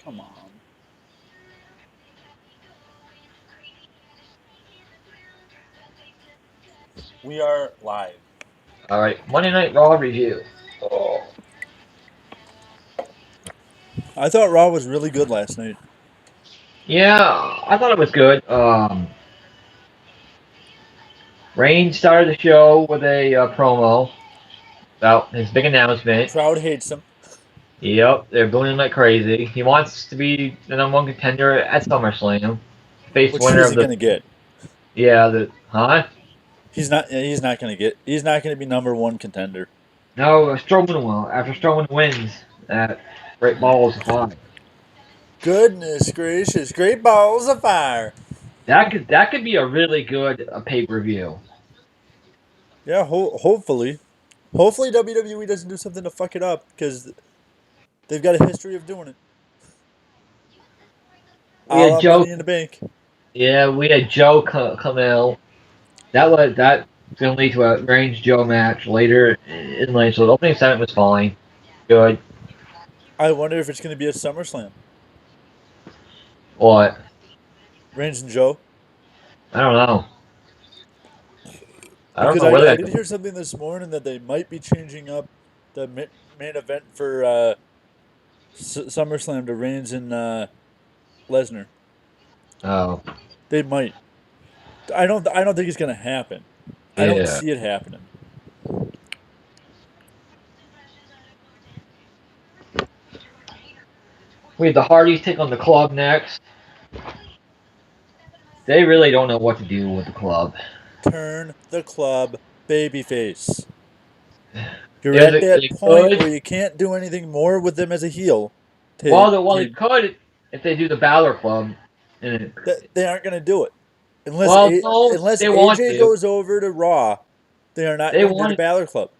Come on. We are live. All right, Monday Night Raw review. Oh. I thought Raw was really good last night. Yeah, I thought it was good. Reigns started the show with a promo about his big announcement. Crowd hates him. Yep, they're booing him like crazy. He wants to be the #1 contender at SummerSlam. Face Which winner he's of the. gonna get. Yeah, He's not gonna get. He's not gonna be #1 contender. No, Strowman will. After Strowman wins at Great Balls of Fire. Goodness gracious! Great balls of fire. That could be a really good pay-per-view. Yeah, hopefully WWE doesn't do something to fuck it up because they've got a history of doing it. We had Joe. Money in the Bank. Yeah, we had Joe come out. That's going to lead to a Reigns Joe match later in lane. So the opening segment was fine. Good. I wonder if it's going to be a SummerSlam. What? Reigns and Joe. I don't know. Because I did hear something this morning that they might be changing up the main event for SummerSlam to Reigns and Lesnar. Oh. They might. I don't think it's gonna happen. Yeah. I don't see it happening. We have the Hardys take on the Club next. They really don't know what to do with the Club. Turn the Club babyface. You're at that point where you can't do anything more with them as a heel. They could if they do the Balor Club. They aren't gonna do it. Unless AJ goes over to Raw, they are not going to do the Balor Club.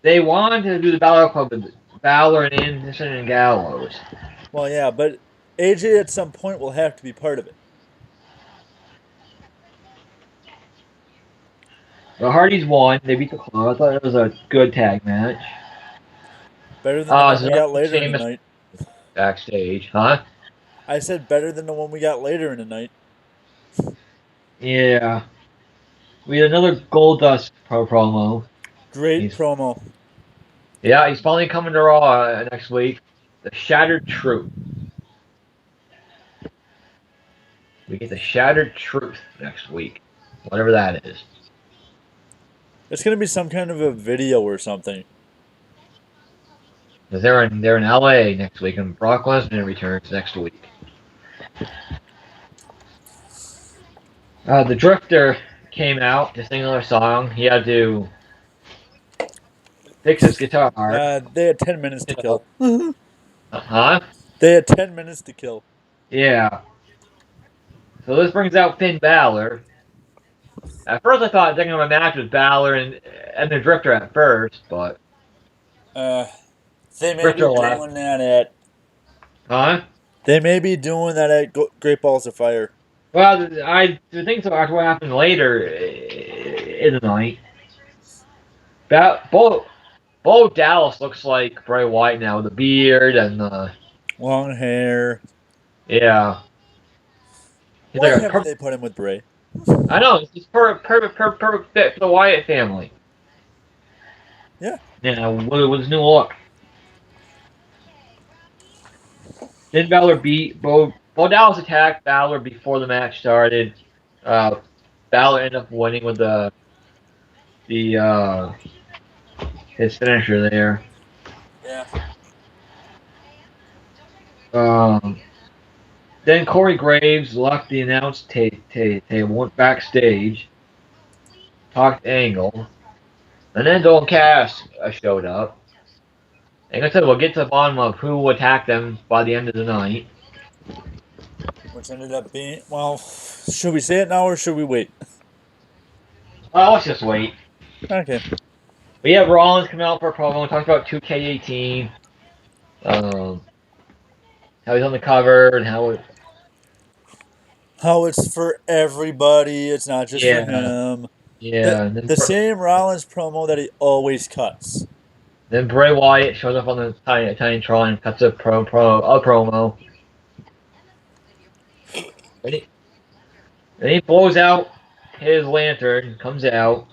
They wanted to do the Balor Club with Balor and Anderson and Gallows. Well, yeah, but AJ at some point will have to be part of it. The Hardys won. They beat the Club. I thought it was a good tag match. Better than the one we got later in the night. Backstage, huh? I said better than the one we got later in the night. Yeah. We had another Goldust promo. Great promo. Yeah, he's finally coming to Raw next week. The Shattered Truth. We get the Shattered Truth next week. Whatever that is. It's going to be some kind of a video or something. Because they're in LA next week, and Brock Lesnar returns next week. The Drifter came out to sing another song. He had to fix his guitar. They had 10 minutes to kill. Huh? They had 10 minutes to kill. Yeah. So this brings out Finn Balor. At first I thought thinking of a match with Balor and the Drifter at first, but... they may be doing that at... Huh? They may be doing that at Great Balls of Fire. Well, I think so after what happened later in the night. Bo Dallas looks like Bray Wyatt now with the beard and the... long hair. Yeah. Why haven't they put him with Bray? I know, it's perfect fit for the Wyatt family. Yeah. Yeah, with his new look. Then Balor beat Bo Dallas attacked Balor before the match started. Balor ended up winning with his finisher there. Yeah. Then Corey Graves left the announce table, went backstage, talked Angle, and then Don Cass showed up. And like I said, we'll get to the bottom of who attacked them by the end of the night. Which ended up being... Well, should we say it now or should we wait? Well, let's just wait. Okay. We have Rollins come out for a promo and talk about 2K18. How he's on the cover and how it's for everybody. It's not just for him. Yeah. The same Rollins promo that he always cuts. Then Bray Wyatt shows up on the Tiny Tron and cuts a promo. And he blows out his lantern, comes out.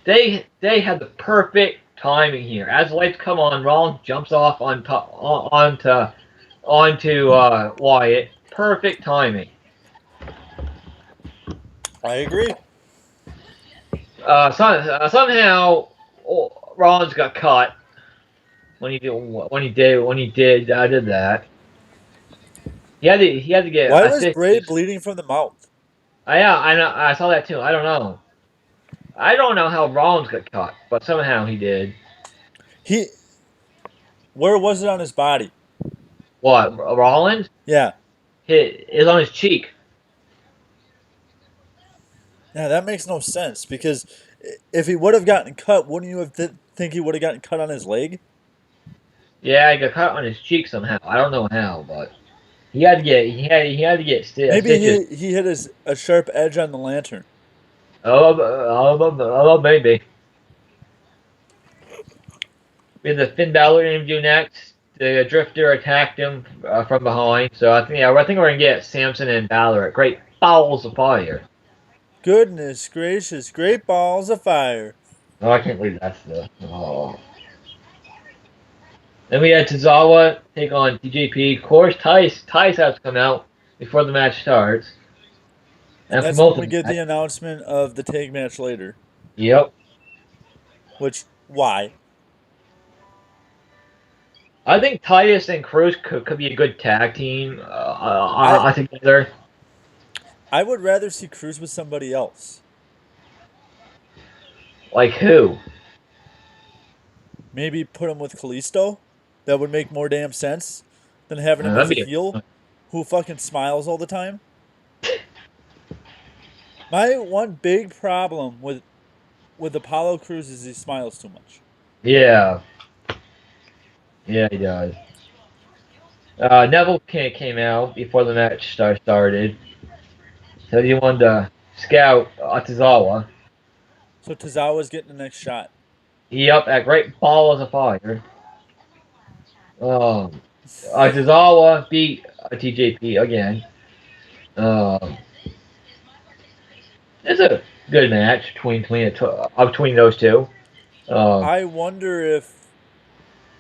They had the perfect timing here. As the lights come on, Rollins jumps off onto Wyatt. Perfect timing. I agree. Somehow Rollins got cut when he did that. He had to get Why was assistance. Bray bleeding from the mouth? Yeah, I know. I saw that too. I don't know. I don't know how Rollins got caught, but somehow he did. Where was it on his body? What, Rollins? Yeah. It is on his cheek. Yeah, that makes no sense because if he would have gotten cut, wouldn't you have think he would have gotten cut on his leg? Yeah, he got cut on his cheek somehow. I don't know how, but he had to get Maybe stitches. he hit a sharp edge on the lantern. Maybe. We have the Finn Balor interview next. The Drifter attacked him from behind, so I think we're gonna get Samson and Balor at Great Balls of Fire. Goodness gracious, great balls of fire. Oh, I can't believe that's the. Oh. Then we had Izawa take on TJP. Of course, Tice has to come out before the match starts. And That's when we get the announcement of the tag match later. Yep. Which, why? I think Titus and Cruz could be a good tag team together. I would rather see Cruz with somebody else. Like who? Maybe put him with Kalisto. That would make more damn sense than having him as a heel who fucking smiles all the time. My one big problem with Apollo Crews is he smiles too much. Yeah. Yeah, he does. Neville came out before the match started. So he wanted to scout Atazawa. So Tozawa's getting the next shot. Yep, at Great Balls of Fire. Atazawa beat TJP again. It's a good match between those two. I wonder if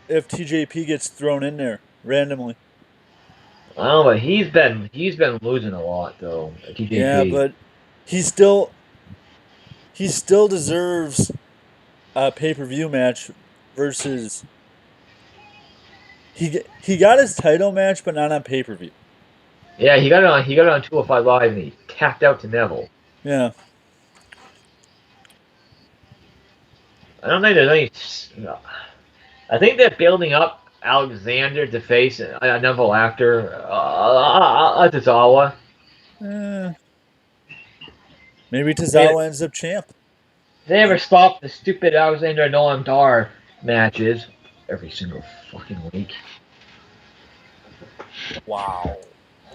TJP gets thrown in there randomly. I don't know, but he's been losing a lot though. TJP. Yeah, but he still deserves a pay-per-view match versus he got his title match, but not on pay-per-view. Yeah, he got it on 205 Live and he tapped out to Neville. Yeah. I don't think there's any. I think they're building up Alexander to face Neville after Tozawa. Maybe Tozawa ends up champ. They never stop the stupid Alexander Noam Dar matches every single fucking week. Wow.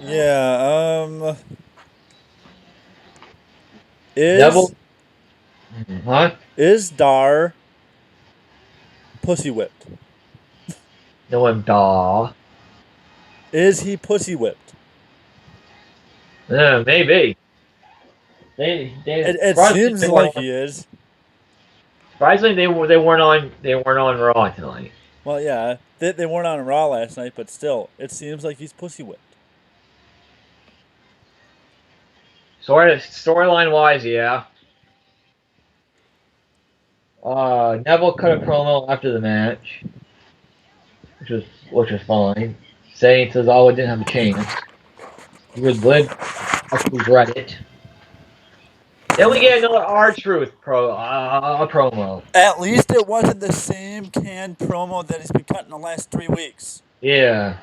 Yeah. Neville. Huh? Is Dar pussy whipped? Noam Dar. Is he pussy whipped? Maybe. It seems like he is. Surprisingly, they weren't on Raw tonight. Well, yeah, they weren't on Raw last night, but still, it seems like he's pussy whipped. Storyline wise, yeah. Neville cut a promo after the match, which was fine, saying Tozawa didn't have a chance. He would regret it. Then we get another R-Truth promo. At least it wasn't the same canned promo that he's been cutting the last 3 weeks. Yeah.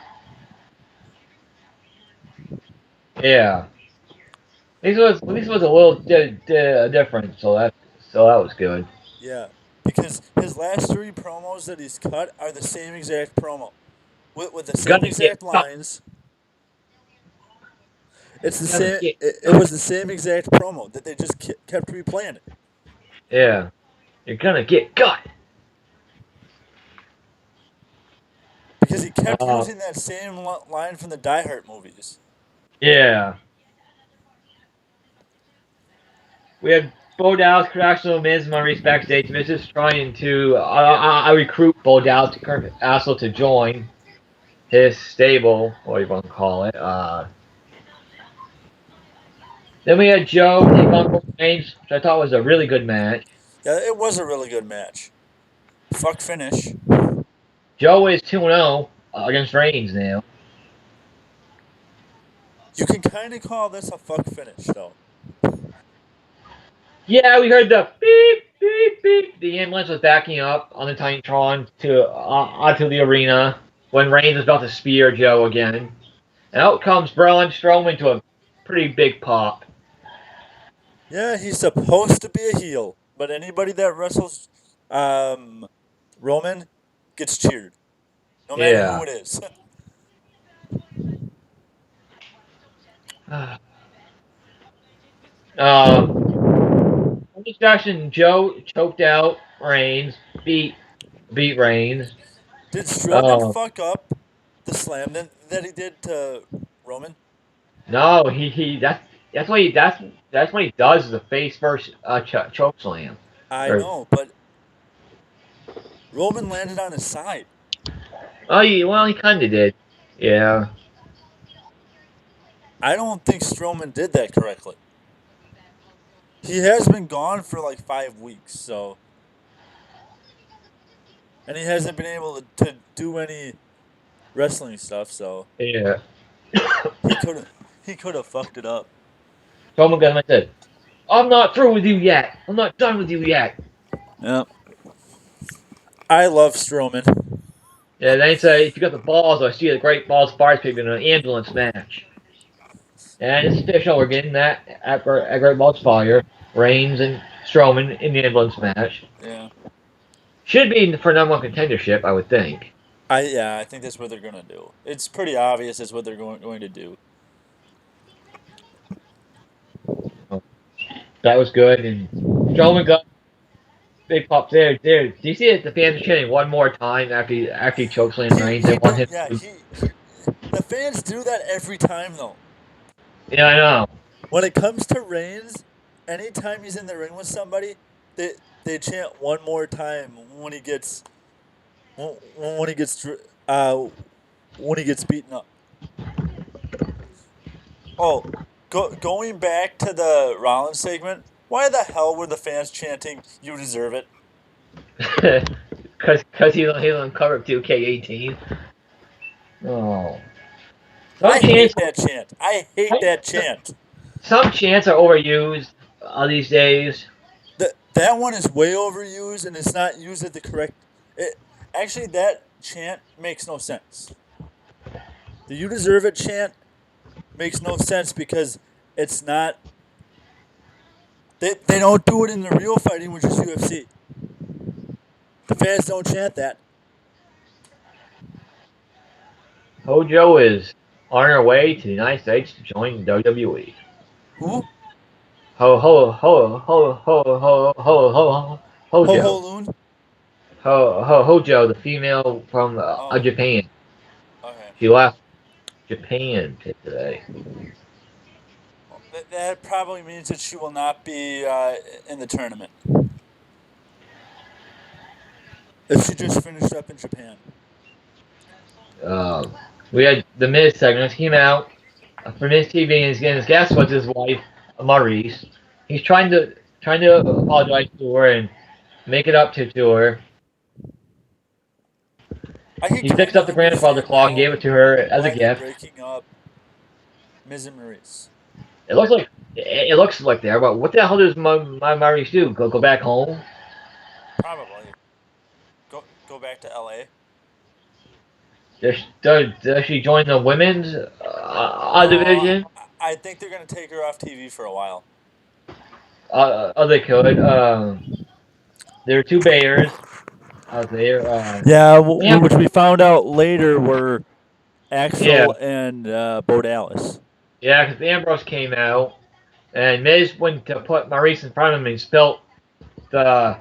Yeah. This was a little different, so that was good. Yeah, because his last 3 promos that he's cut are the same exact promo, with the same exact lines. It's the same. It was the same exact promo that they just kept replaying it. Yeah, you're gonna get cut. Because he kept using that same line from the Die Hard movies. Yeah. We had Bo Dallas, Axel, Miz, Maurice backstage. Miz is trying to recruit Bo Dallas to Axel to join his stable, what you want to call it. Then we had Joe take on Roman Reigns, which I thought was a really good match. Yeah, it was a really good match. Fuck finish. Joe is 2-0 against Reigns now. You can kind of call this a fuck finish, though. Yeah, we heard the beep, beep, beep. The ambulance was backing up on the Titantron onto the arena when Reigns was about to spear Joe again. And out comes Braun Strowman to a pretty big pop. Yeah, he's supposed to be a heel, but anybody that wrestles Roman gets cheered, no matter who it is. Distraction. Joe choked out Reigns, beat Reigns. Did Strowman fuck up the slam that he did to Roman? No, that's what he does is the face first choke slam. I know, but Roman landed on his side. Oh, well, he kind of did. Yeah. I don't think Strowman did that correctly. He has been gone for like 5 weeks, so. And he hasn't been able to do any wrestling stuff, so. Yeah. He could have fucked it up. Strowman got him and said, "I'm not through with you yet. I'm not done with you yet." Yeah. I love Strowman. Yeah, then he said, "If you got the balls, I see the great balls fires people in an ambulance match." And it's official. We're getting that at Great Balls Fire. Reigns and Strowman in the ambulance match. Yeah. Should be for number one contendership, I would think. I think that's what they're gonna do. It's pretty obvious that's what they're going to do. That was good, and Strowman got big pop there. Do you see it? The fans are chanting one more time after he chokeslammed Reigns. They want him. Yeah, the fans do that every time though. Yeah, I know. When it comes to Reigns, anytime he's in the ring with somebody, they chant one more time when he gets beaten up. Oh, going back to the Rollins segment, why the hell were the fans chanting "You deserve it"? Because he don't cover 2K18. Oh. I hate that chant. I hate that chant. Some chants are overused these days. That one is way overused, and it's not used at the correct. Actually, that chant makes no sense. The "You deserve it" chant makes no sense because it's not. They don't do it in the real fighting, which is UFC. The fans don't chant that. Hojo is on her way to the United States to join WWE. Who? Hojo. Hojo, the female from Japan. Okay. She left Japan today. That probably means that she will not be in the tournament. If she just finished up in Japan. We had the Miz segment came out for Miz TV, and his guest was his wife, Maurice. He's trying to apologize to her and make it up to her. He fixed up the grandfather clock and gave it to her as a gift. Breaking up Miz and Maurice. It looks like there, but what the hell does my Maurice do? Go back home? Probably. Go back to LA. Does she join the women's division? I think they're gonna take her off TV for a while. They could. There are two Bayers out there. Which we found out later were Axel and Bo Dallas. Yeah, because Ambrose came out, and Miz went to put Maurice in front of him and spilt the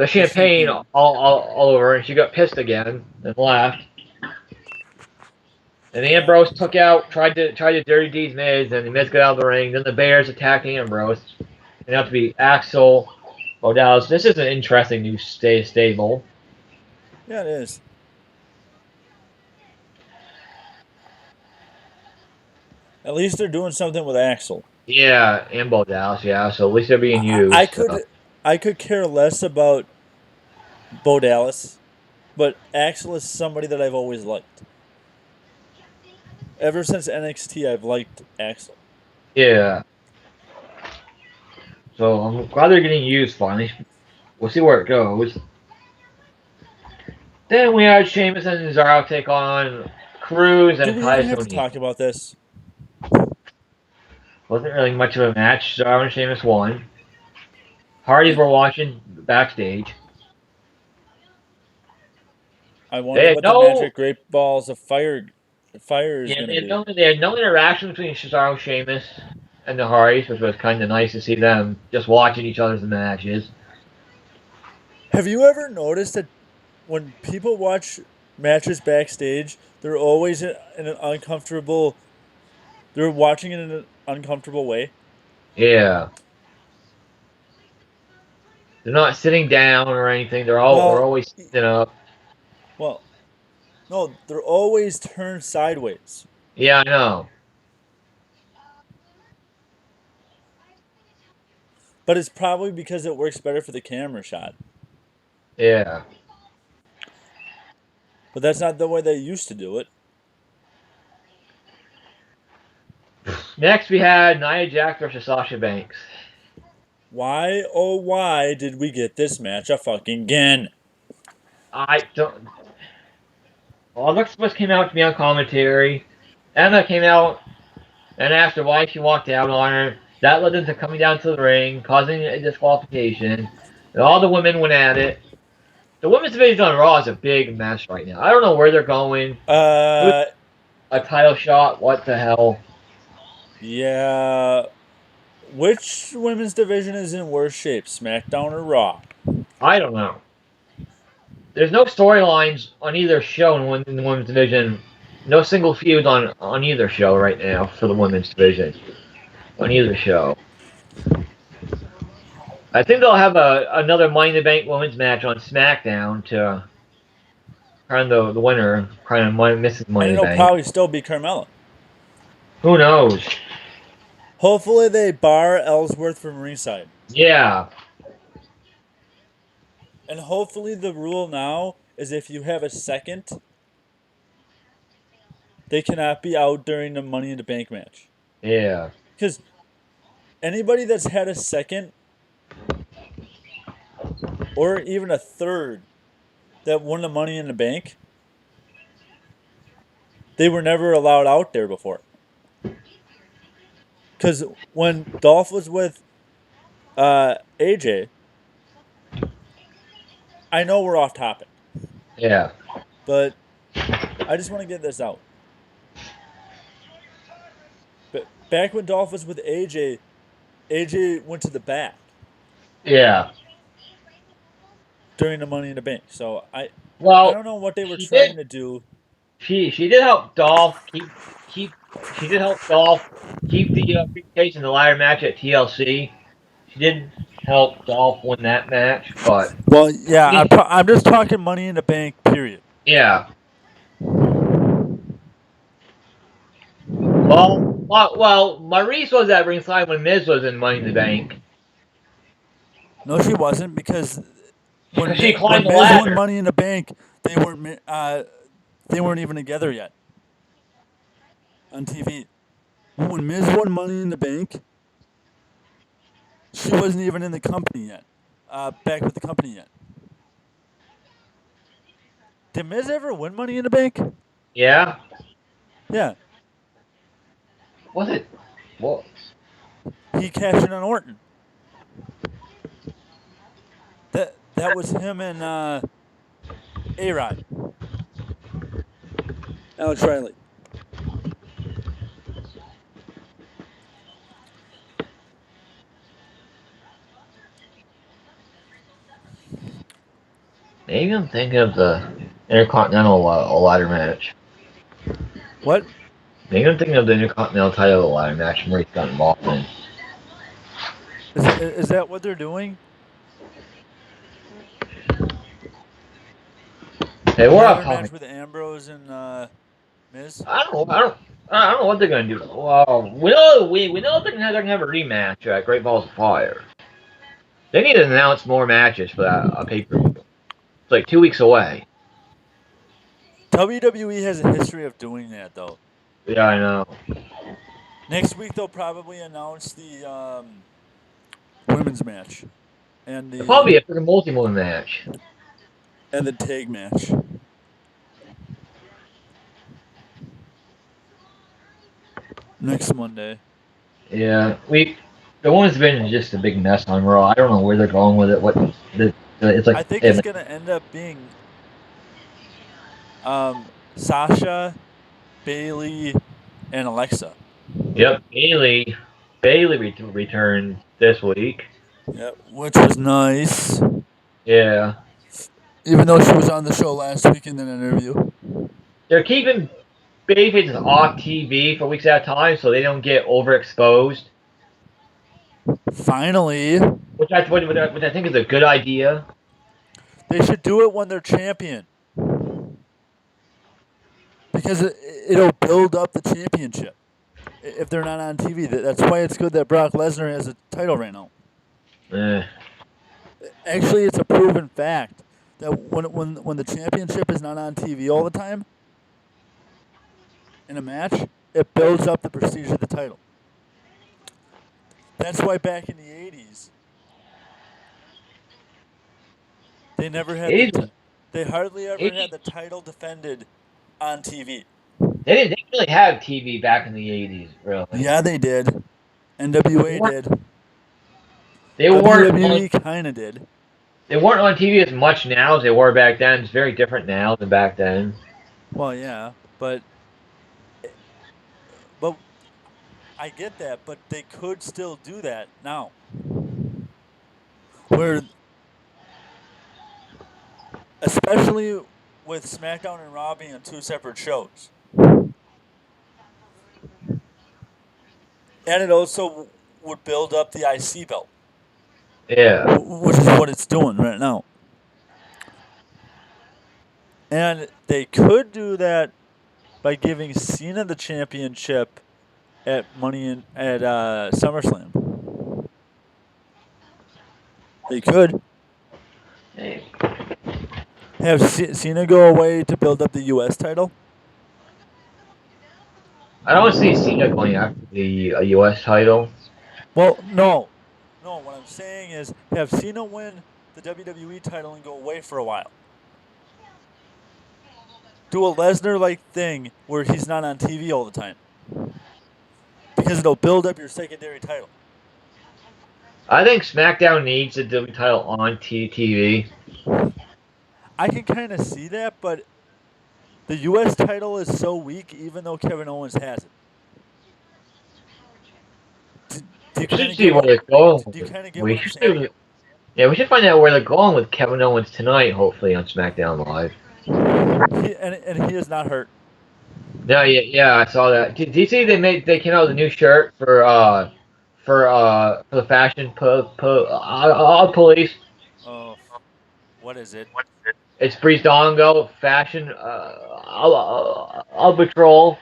champagne all over her, and she got pissed again and left. And Ambrose tried to dirty deeds Miz, and the Miz got out of the ring. Then the Bears attacked Ambrose. It out to be Axel, Dallas. This is an interesting new stable. Yeah, it is. At least they're doing something with Axel. Yeah, and Dallas. Yeah, so at least they're being used. I could care less about Bo Dallas, but Axel is somebody that I've always liked. Ever since NXT, I've liked Axel. Yeah. So I'm glad they're getting used finally. We'll see where it goes. Then we had Sheamus and Cesaro take on Cruz and Do we Titus even have to and talk about this? Wasn't really much of a match. Cesaro and Sheamus won. Hardys were watching backstage. I wonder what the magic Great Balls of Fire is going to be. They had no interaction between Cesaro and Sheamus and the Hardys, which was kind of nice to see them just watching each other's matches. Have you ever noticed that when people watch matches backstage, they're always in an uncomfortable... They're watching it in an uncomfortable way? Yeah. They're not sitting down or anything. They're always sitting up. Well, no, they're always turned sideways. Yeah, I know. But it's probably because it works better for the camera shot. Yeah. But that's not the way they used to do it. Next, we had Nia Jax versus Sasha Banks. Why, oh why did we get this match again? I don't... Well, Alexa came out to be on commentary. Emma came out and asked her why she walked out on her. That led them to coming down to the ring, causing a disqualification. And all the women went at it. The women's division on Raw is a big mess right now. I don't know where they're going. A title shot? What the hell? Yeah. Which women's division is in worse shape, SmackDown or Raw? I don't know. There's no storylines on either show in the women's division. No single feud on either show right now for the women's division. On either show. I think they'll have another Money in the Bank women's match on SmackDown to crown the winner, crown Mrs. Money in the Bank. And it'll probably still be Carmella. Who knows? Hopefully they bar Ellsworth from ringside. Yeah. And hopefully the rule now is if you have a second, they cannot be out during the Money in the Bank match. Yeah. Because anybody that's had a second or even a third that won the Money in the Bank, they were never allowed out there before. Because when Dolph was with AJ, I know we're off topic. Yeah. But I just want to get this out. But back when Dolph was with AJ went to the back. Yeah. During the Money in the Bank. So I don't know what they were trying to do. She did help Dolph keep the briefcase in the ladder match at TLC. She did help Dolph win that match, but well, yeah, I'm just talking Money in the Bank. Period. Yeah. Well, Maurice was at ringside when Miz was in Money in the Bank. No, she wasn't because when she climbed the Miz ladder. won Money in the Bank, they weren't even together yet on TV. When Miz won Money in the Bank, she wasn't even in the company yet. Back with the company yet. Did Miz ever win Money in the Bank? Yeah. Yeah. Was it? What? He cashed in on Orton. That was him and A-Rod. Alex Riley. Maybe I'm thinking of the Intercontinental ladder match. What? Maybe I'm thinking of the Intercontinental title ladder match Maurice got involved in. Is that what they're doing? Hey, A we're off ladder topic. match with Ambrose and Miz? I don't know what they're gonna do. Well, we know they're gonna have a rematch at Great Balls of Fire. They need to announce more matches for that pay-per-view. It's like 2 weeks away. WWE has a history of doing that, though. Yeah, I know. Next week they'll probably announce the women's match and It'll probably the be a freaking multi-woman match. tag match. Next Monday. Yeah, the women's division is just a big mess on Raw. I don't know where they're going with it. It's like I think it's gonna end up being Sasha, Bayley, and Alexa. Yep, Bayley returned this week. Yep, which was nice. Yeah, Even though she was on the show last week in an interview. they're keeping babyfaces off TV for weeks at a time so they don't get overexposed. Finally. Which I think is a good idea. They should do it when they're champion. Because it'll build up the championship if they're not on TV. That's why it's good that Brock Lesnar has a title right now. Actually, it's a proven fact that when the championship is not on TV all the time in a match, it builds up the prestige of the title. That's why back in the 80s, they never had they hardly ever had the title defended on TV. They didn't really have TV back in the 80s, really. Yeah, they did. NWA did. They weren't. WWE kind of did. They weren't on TV as much now as they were back then. It's very different now than back then. Well, yeah, but I get that, but they could still do that now. Where, especially with SmackDown and Raw being on two separate shows. And it also would build up the IC belt. Yeah. Which is what it's doing right now. And they could do that by giving Cena the championship at SummerSlam. They could. Hey. Have Cena go away to build up the U.S. title? I don't see Cena going after the U.S. title. Well, no. No, what I'm saying is have Cena win the WWE title and go away for a while. Do a Lesnar-like thing where he's not on TV all the time. Because it'll build up your secondary title. I think SmackDown needs the WWE title on TV. I can kind of see that, but the U.S. title is so weak even though Kevin Owens has it. We should see where they're going. Do you kind of get what I'm saying? We should find out where they're going with Kevin Owens tonight, hopefully, on SmackDown Live. And he is not hurt. No, yeah, I saw that. Did you see they came out with a new shirt for the fashion police? Oh, what is it? It's Breezango fashion patrol.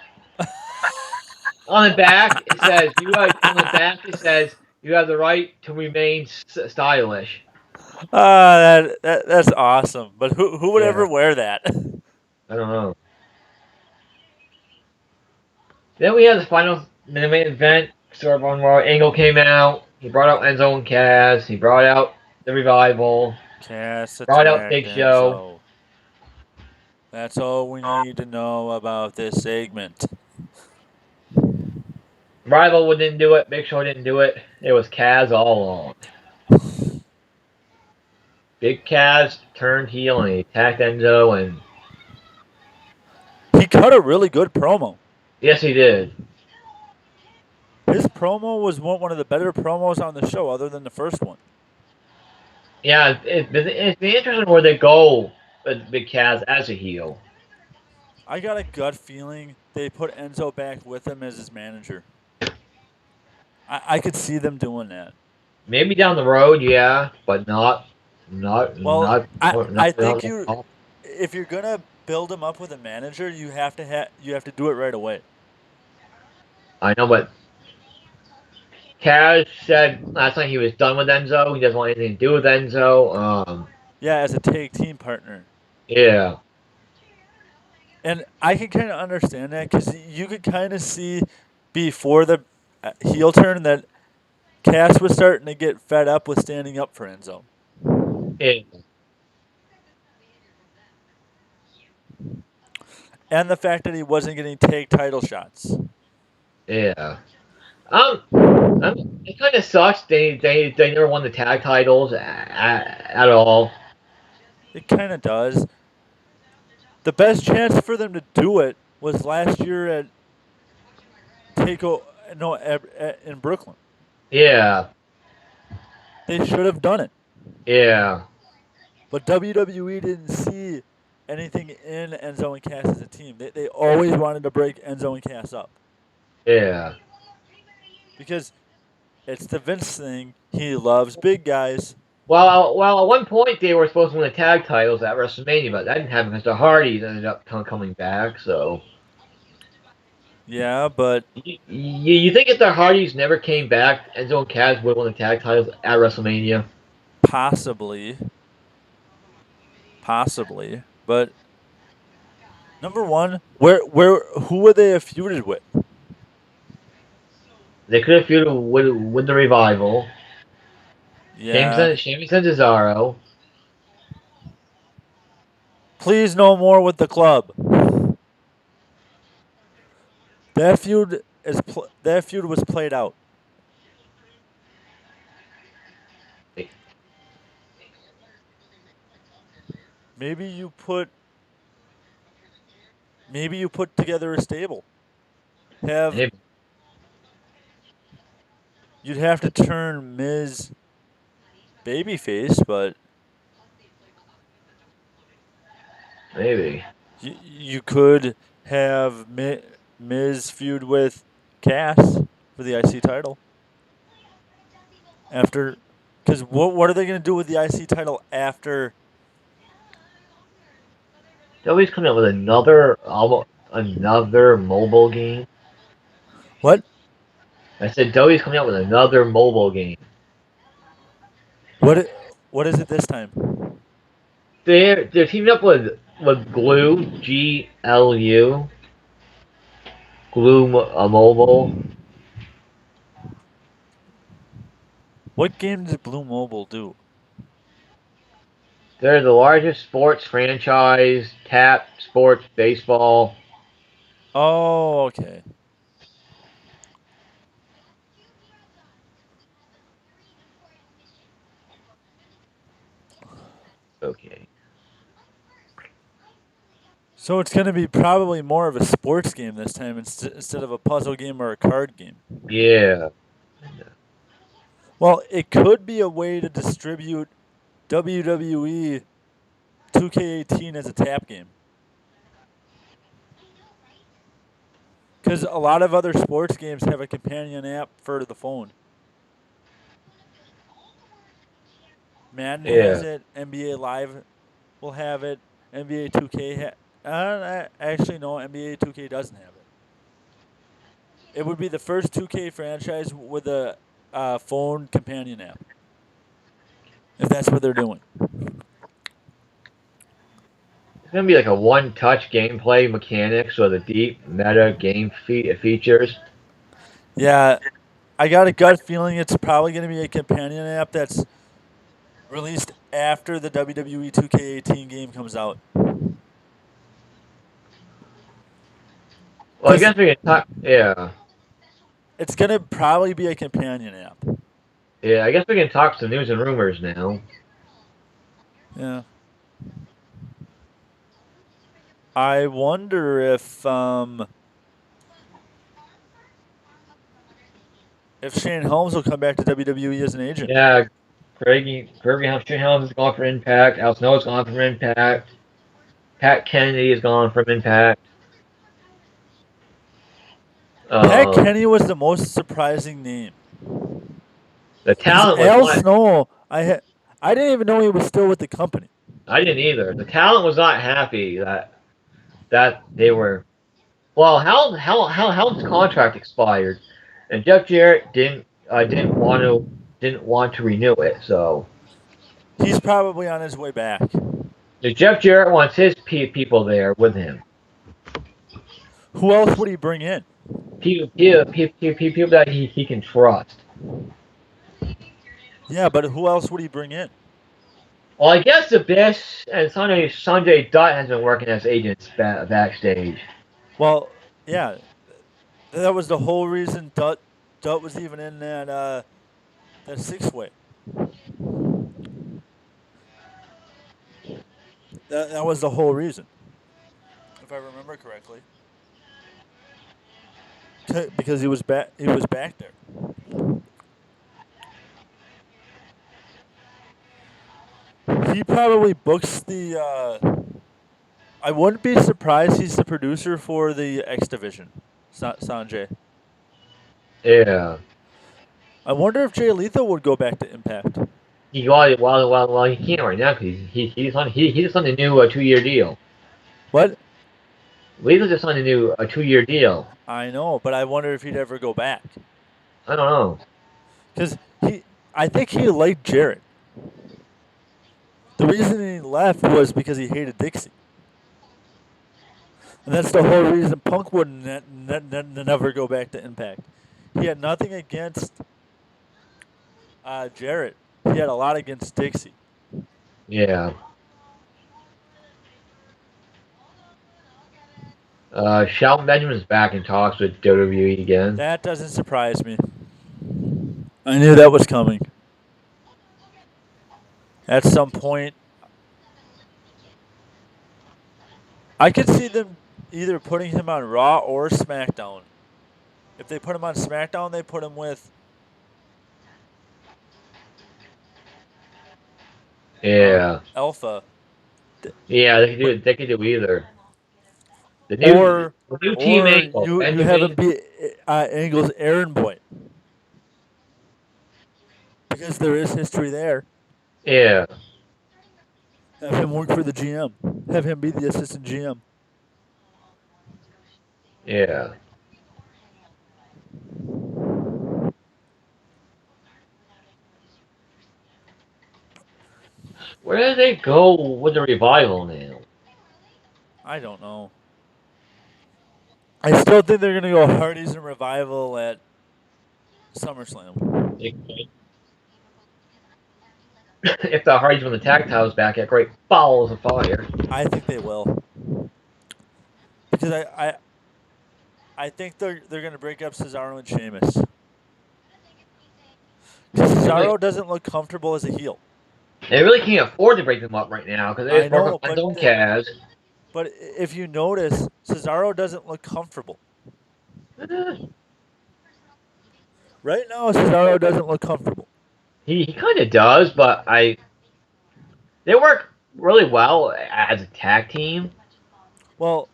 On the back it says you have the right to remain stylish. That's awesome. But who would ever wear that? I don't know. Then we had the final main event. Sort of on Raw. Angle came out. He brought out Enzo and Cass. He brought out the Revival. Cass brought out Big Show. That's all we need to know about this segment. Rival didn't do it. Big Show didn't do it. It was Kaz all along. Big Kaz turned heel and he attacked Enzo and he cut a really good promo. Yes, he did. His promo was one of the better promos on the show, other than the first one. Yeah, it's interesting where they go with Big Kaz as a heel. I got a gut feeling they put Enzo back with him as his manager. I could see them doing that. Maybe down the road, yeah, but not, not, Well, not, I not, think not. if you're gonna build him up with a manager, you have to do it right away. I know, but Kaz said last night he was done with Enzo. He doesn't want anything to do with Enzo. Yeah, as a tag team partner. Yeah, And I can kind of understand that because you could kind of see before the heel turn that Cass was starting to get fed up with standing up for Enzo. yeah, And the fact that he wasn't getting tag title shots. yeah. Um, it kind of sucks. They never won the tag titles at all. It kind of does. The best chance for them to do it was last year at in Brooklyn. Yeah, They should have done it. yeah, But WWE didn't see anything in Enzo and Cass as a team. They always wanted to break Enzo and Cass up. yeah. Because it's the Vince thing. He loves big guys. Well, at one point they were supposed to win the tag titles at WrestleMania, but that didn't happen because the Hardys ended up coming back. So Yeah, but you think if the Hardys never came back, Enzo and Cass would have won the tag titles at WrestleMania? possibly. But number one, who would they have feuded with? They could have feuded with the Revival. Yeah. Sheamus and Cesaro. Please no more with the club. That feud was played out. Maybe you put together a stable. You'd have to turn Miz babyface, but Maybe. you could have Miz feud with Cass for the IC title. After, because what are they going to do with the IC title after? WWE's coming up with another mobile game. What? I said WWE's coming out with another mobile game. What is it this time? They're teaming up with Glue, GLU, Glue Mobile. What game does Blue Mobile do? They're the largest sports franchise, tap sports, baseball. Oh, okay. Okay. So it's going to be probably more of a sports game this time instead of a puzzle game or a card game. Yeah. Well, it could be a way to distribute WWE 2K18 as a tap game. Because a lot of other sports games have a companion app for the phone. Madden has it. NBA Live will have it. NBA 2K actually, no, NBA 2K doesn't have it. It would be the first 2K franchise with a phone companion app. If that's what they're doing. It's gonna be like a one-touch gameplay mechanics or the deep meta game features. Yeah, I got a gut feeling it's probably going to be a companion app that's released after the WWE 2K18 game comes out. Well, I guess we can talk. Yeah. It's going to probably be a companion app. Yeah, I guess we can talk some news and rumors now. Yeah. I wonder if Shane Helms will come back to WWE as an agent. Yeah, Shane Helms is gone for Impact. Al Snow's gone from Impact. Pat Kennedy is gone from Impact. Pat Um, Kenny was the most surprising name. the Because talent was Al not. Snow, I didn't even know he was still with the company. I didn't either. The talent was not happy that they were. Well, Helm's contract expired, and Jeff Jarrett didn't want to renew it. So He's probably on his way back. Jeff Jarrett wants his people there with him. Who else would he bring in? People that he can trust. Yeah, but who else would he bring in? Well, I guess the best and Sanjay Dutt has been working as agents backstage. Well, yeah, that was the whole reason Dutt was even in that 6-way. That was the whole reason, if I remember correctly. Because he was back. He was back there. He probably books the. I wouldn't be surprised he's the producer for the X Division, Sanjay. Yeah. I wonder if Jay Lethal would go back to Impact. He he can't right now because he just signed a new 2-year deal. What? Lethal just signed a new 2-year deal. I know, but I wonder if he'd ever go back. I don't know. Because I think he liked Jarrett. The reason he left was because he hated Dixie. And that's the whole reason Punk would never go back to Impact. He had nothing against Jarrett. He had a lot against Dixie. Yeah. Shelton Benjamin's back in talks with WWE again. That doesn't surprise me. I knew that was coming. At some point, I could see them either putting him on Raw or SmackDown. If they put him on SmackDown, they put him with Yeah. Alpha. Yeah, they could do either. The new team Or Angle. you have him be Angle's errand boy. Because there is history there. Yeah. Have him work for the GM. Have him be the assistant GM. Yeah. Where do they go with the revival now? I don't know. I still think they're going to go Hardys and Revival at SummerSlam. If the Hardys win the tag titles back at Great Balls of Fire. I think they will. Because I think they're going to break up Cesaro and Sheamus. Because Cesaro doesn't look comfortable as a heel. They really can't afford to break them up right now because they're working on Don Kaz. But if you notice, Cesaro doesn't look comfortable. Right now, Cesaro doesn't look comfortable. He kind of does, but they work really well as a tag team. Well,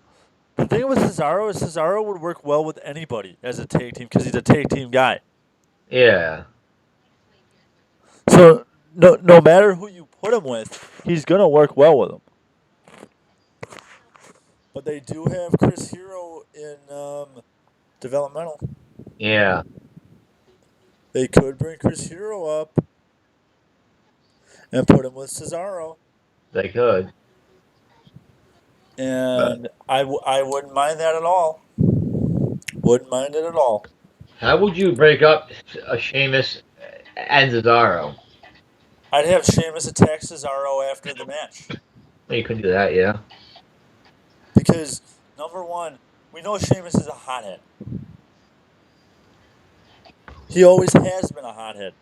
the thing with Cesaro is Cesaro would work well with anybody as a tag team because he's a tag team guy. Yeah. So no matter who you put him with, he's gonna work well with them. But they do have Chris Hero in developmental. Yeah. They could bring Chris Hero up and put him with Cesaro. They could. And I wouldn't mind that at all. Wouldn't mind it at all. How would you break up a Sheamus and Cesaro? I'd have Sheamus attack Cesaro after the match. You could do that, yeah. Because, number one, we know Sheamus is a hothead. He always has been a hothead.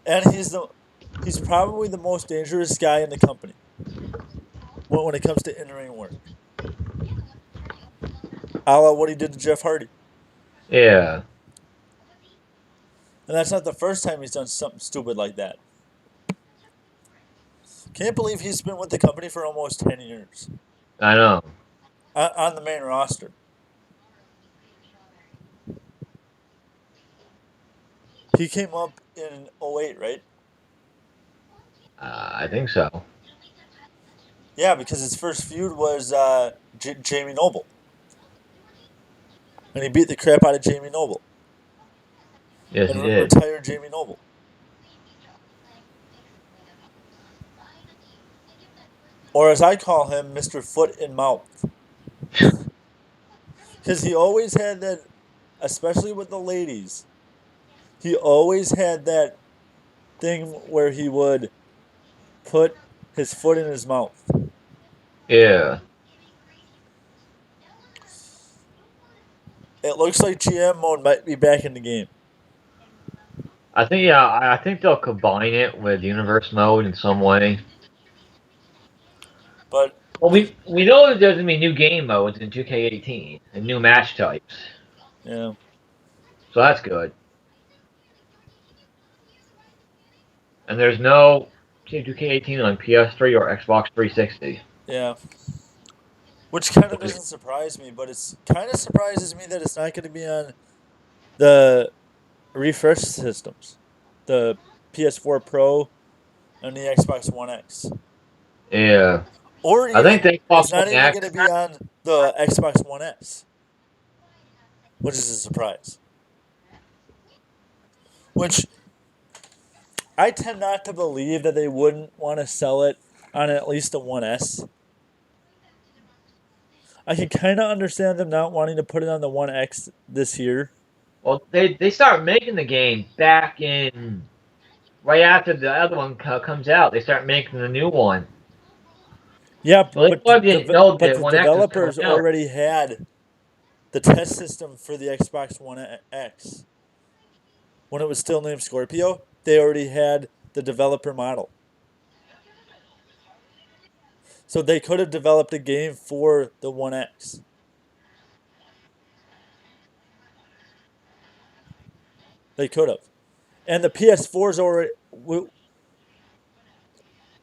And he's probably the most dangerous guy in the company when it comes to in-ring work. A la what he did to Jeff Hardy. Yeah. And that's not the first time he's done something stupid like that. Can't believe he's been with the company for almost 10 years. I know. On the main roster. He came up in 08, right? I think so. Yeah, because his first feud was Jamie Noble. And he beat the crap out of Jamie Noble. Yes, And he did. retired Jamie Noble. Or as I call him, Mr. Foot in Mouth. Because he always had that, especially with the ladies, he always had that thing where he would put his foot in his mouth. Yeah. It looks like GM mode might be back in the game. I think they'll combine it with universe mode in some way. But Well, we know that there's gonna be new game modes in 2K18 and new match types, yeah, so that's good. And there's no 2K18 on PS3 or Xbox 360. yeah. Which kind of doesn't surprise me, but it's kind of surprises me that it's not going to be on the refresh systems, the PS4 Pro and the Xbox One X. Yeah. Or I think even, Xbox it's not One even X. going to be on the Xbox One S, which is a surprise. Which I tend not to believe that they wouldn't want to sell it on at least a 1S. I can kind of understand them not wanting to put it on the 1X this year. Well, they start making the game back in right after the other one comes out. They start making the new one. Yeah, Well, they but probably didn't know but that the One X was developers coming out. already had the test system for the Xbox One X. When it was still named Scorpio, they already had the developer model. So they could have developed a game for the One X. They could have. And the PS4's already.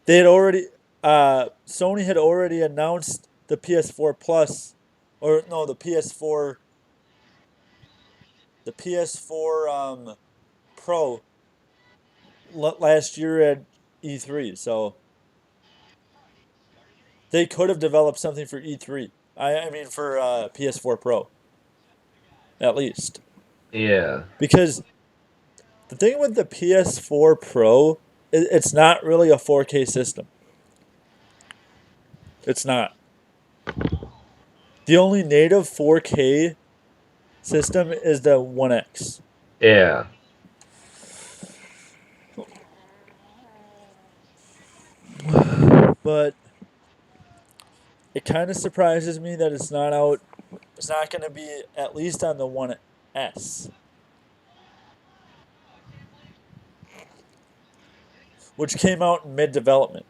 They had already. Sony had already announced the PS4 Plus. Or, no, the PS4. The PS4 Pro last year at E3. So they could have developed something for E3. I mean, for PS4 Pro. At least. Yeah. Because the thing with the PS4 Pro, it's not really a 4K system. It's not. The only native 4K system is the One X. Yeah. But it kind of surprises me that it's not out. It's not going to be at least on the One S, which came out in mid-development.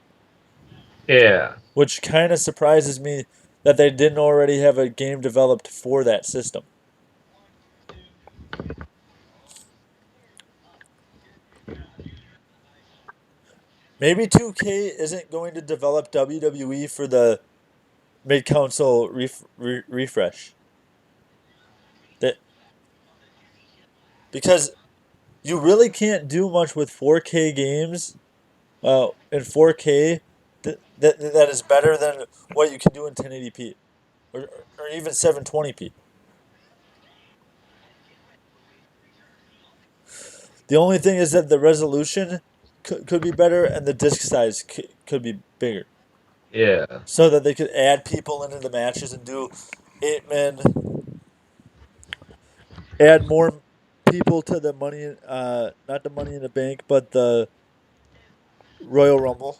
Yeah. Which kind of surprises me that they didn't already have a game developed for that system. Maybe 2K isn't going to develop WWE for the mid-console refresh. Because you really can't do much with 4K games in 4K that is better than what you can do in 1080p or even 720p. The only thing is that the resolution could be better and the disc size could be bigger. Yeah. So that they could add people into the matches and do 8-man. Add more people to the money, not the Money in the Bank, but the Royal Rumble.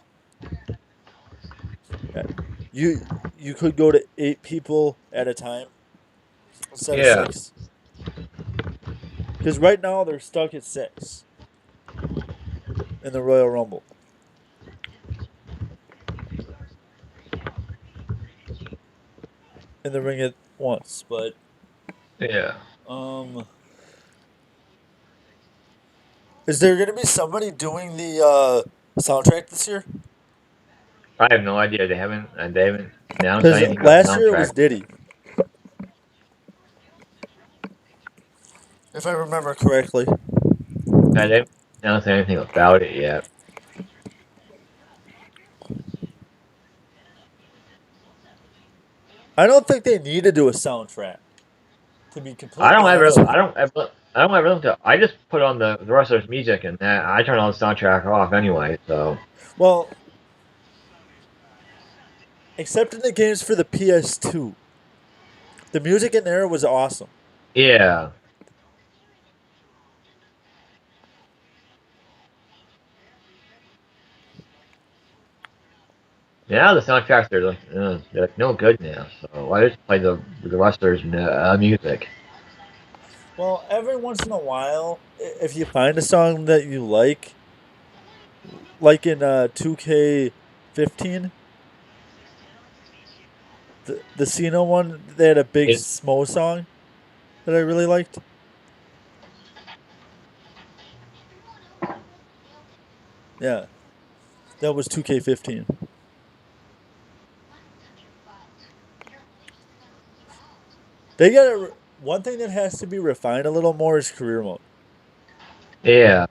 You could go to 8 people at a time instead Yeah. of 6. Because right now they're stuck at 6 in the Royal Rumble. In the ring at once, but Yeah. is there going to be somebody doing the soundtrack this year? I have no idea. They haven't announced Because anything. last year it was Diddy, if I remember correctly. I didn't announce anything about it yet. I don't think they need to do a soundtrack. To be I completely don't ever, honest with I don't ever, I don't ever listen to. I just put on the wrestlers' music and I turn all the soundtrack off anyway. So well, except in the games for the PS2, the music in there was awesome. yeah, now the soundtracks are like they're like no good now. So I just play the wrestlers' music. Well, every once in a while, if you find a song that you like in 2K15, the Cena one, they had a big It, Smo song that I really liked. Yeah, that was 2K15. They got one thing that has to be refined a little more is career mode. yeah,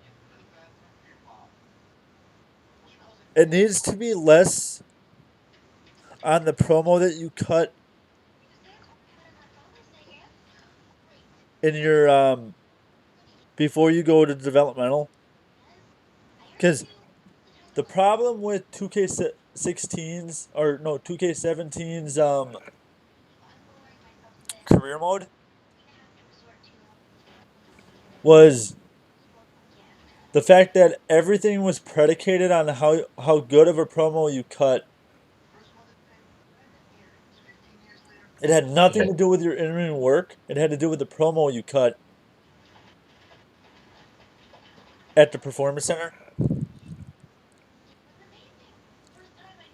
It needs to be less on the promo that you cut in your before you go to developmental. Because the problem with 2K16's or no 2K17's career mode was the fact that everything was predicated on how good of a promo you cut. It had nothing to do with your in-ring work. It had to do with the promo you cut at the performance center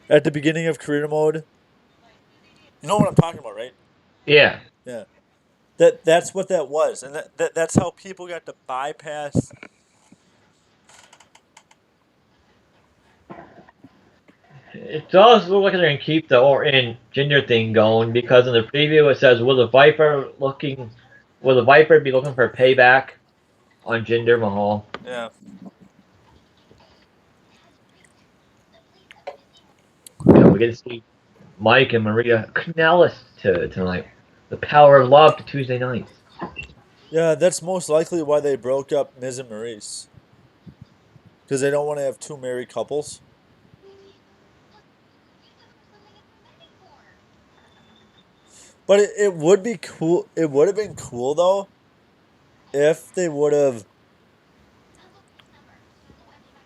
at the beginning of career mode. You know what I'm talking about, right? yeah. Yeah. That's what that was, and that's how people got to bypass. It does look like they're gonna keep the or in gender thing going because in the preview it says will the Viper be looking for payback on Jinder Mahal? Yeah. We get to see Mike and Maria Kanellis tonight. The power of love to Tuesday nights. Yeah, that's most likely why they broke up Miz and Maurice. Because they don't want to have two married couples. But it would be cool. It would have been cool, though, if they would have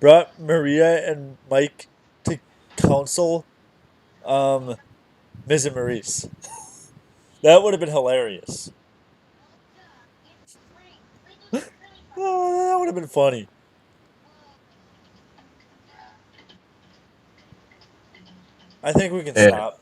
brought Maria and Mike to counsel Miz and Maurice. That would have been hilarious. Oh, that would have been funny. I think we can Yeah. stop.